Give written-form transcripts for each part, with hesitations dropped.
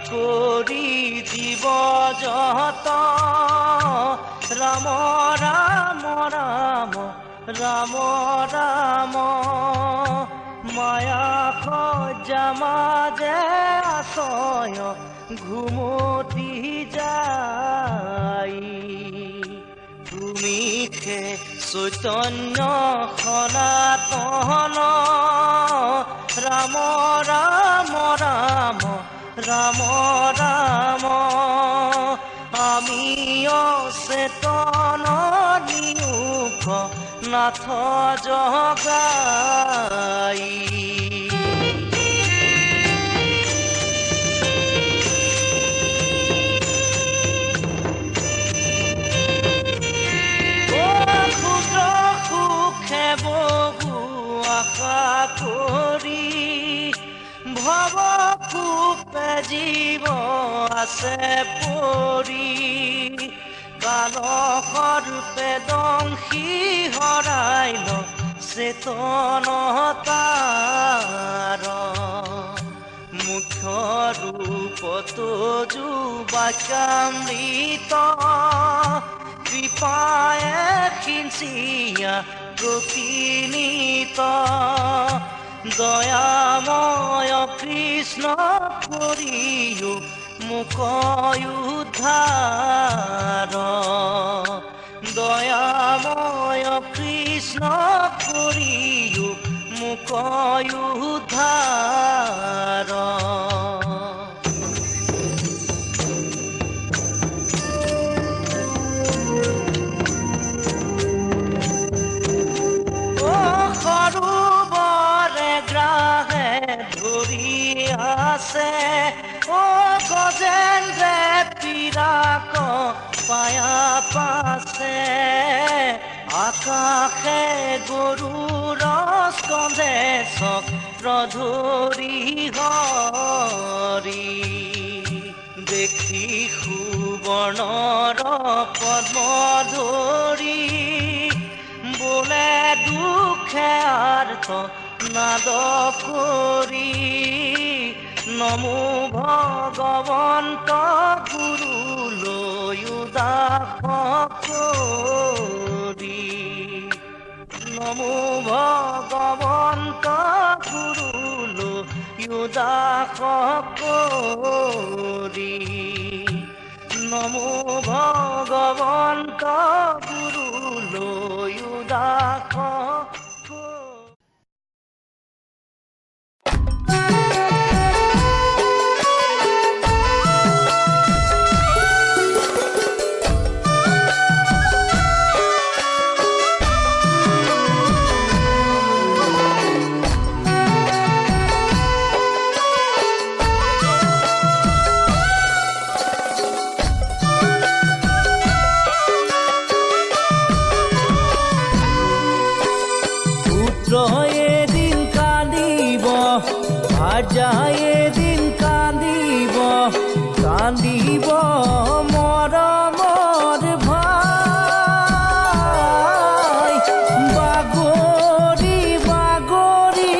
কৰি দিব যত ৰাম ৰাম ৰাম ৰাম ৰাম মায়া সজ্জা মাজে আশ্ৰয় ঘুমতি যায় তুমি খে চৈতন্য সনাতন ৰাম ৰাম ৰাম ৰাম ৰাম আমি অচেতন নিয়োগ নাথ জগাই আশা কৰি ভৱ কূপে জীৱ আছে পৰি কালসৰূপে দংশী হৰাইল চেতনতাৰ মুখ্য ৰূপতো যুবাকামৃত কৃপায়ে সিঞ্চিয়া প্ৰকীৰ্ণিত দয়াময় কৃষ্ণ কৰিও মুখ উদ্ধাৰ দয়াময় কৃষ্ণ কৰিও মুখ উদ্ধাৰ আছে ও গজেন্দ্ৰে পিৰাক পায়া পাছে আকাশে গৰুৰ স্কন্ধে চক্ৰধৰি হৰি দেখি সুবৰ্ণৰ পদ্ম ধৰি বোলে দুখে আৰ্ত নাদ কৰি নমো ভগৱন্ত গুৰুলৈ উদাস কৰি নমো ভগৱন্ত গুৰুলৈ উদাস কৰি নমো ভগৱন্ত গুৰুলৈ উদাস এদিন কান্দিব ভাৰ্যাই এদিন কান্দিব কান্দিব মৰমৰ ভাই বাগৰি বাগৰি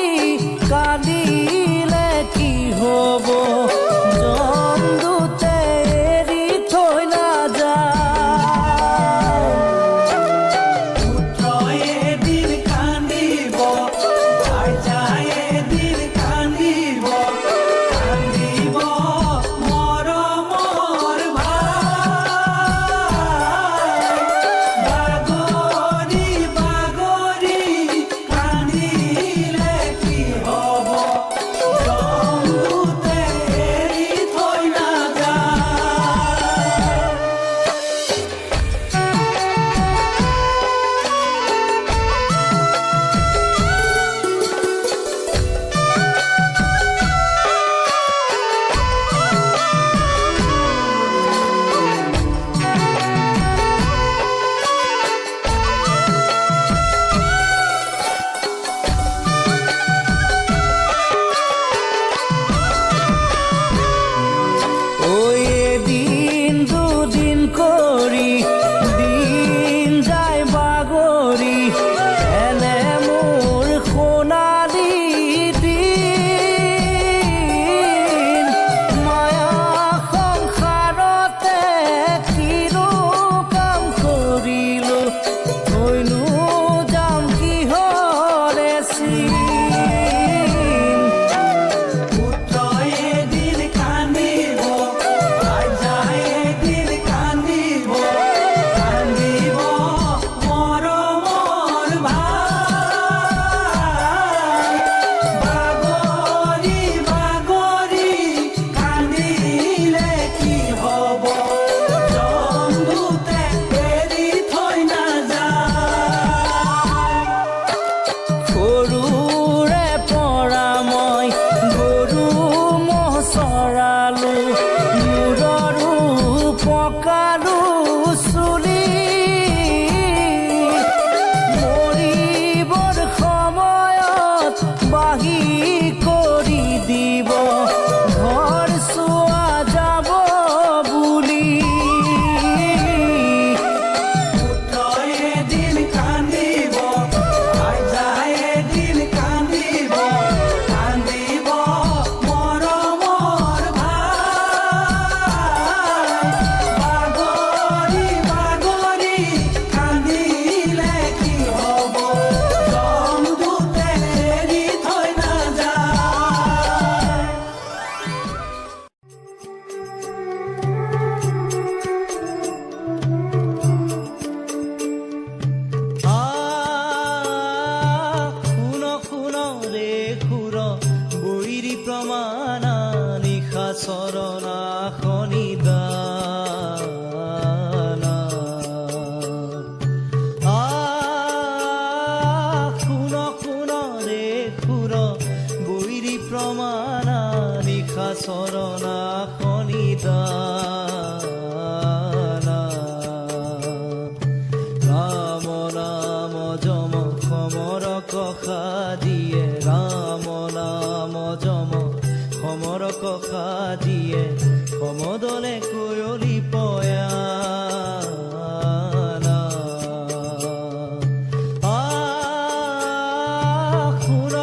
কান্দিলে কি হ'ব জমদূতে এৰি থৈ নাযায় মৰমৰ ভাই চৰণা খনিদানা ৰাম নাম যম সমৰ কষা দিয়ে ৰাম নাম যম সমৰ কষা দিয়ে সমদলে কৈলি পয়ানা শুনা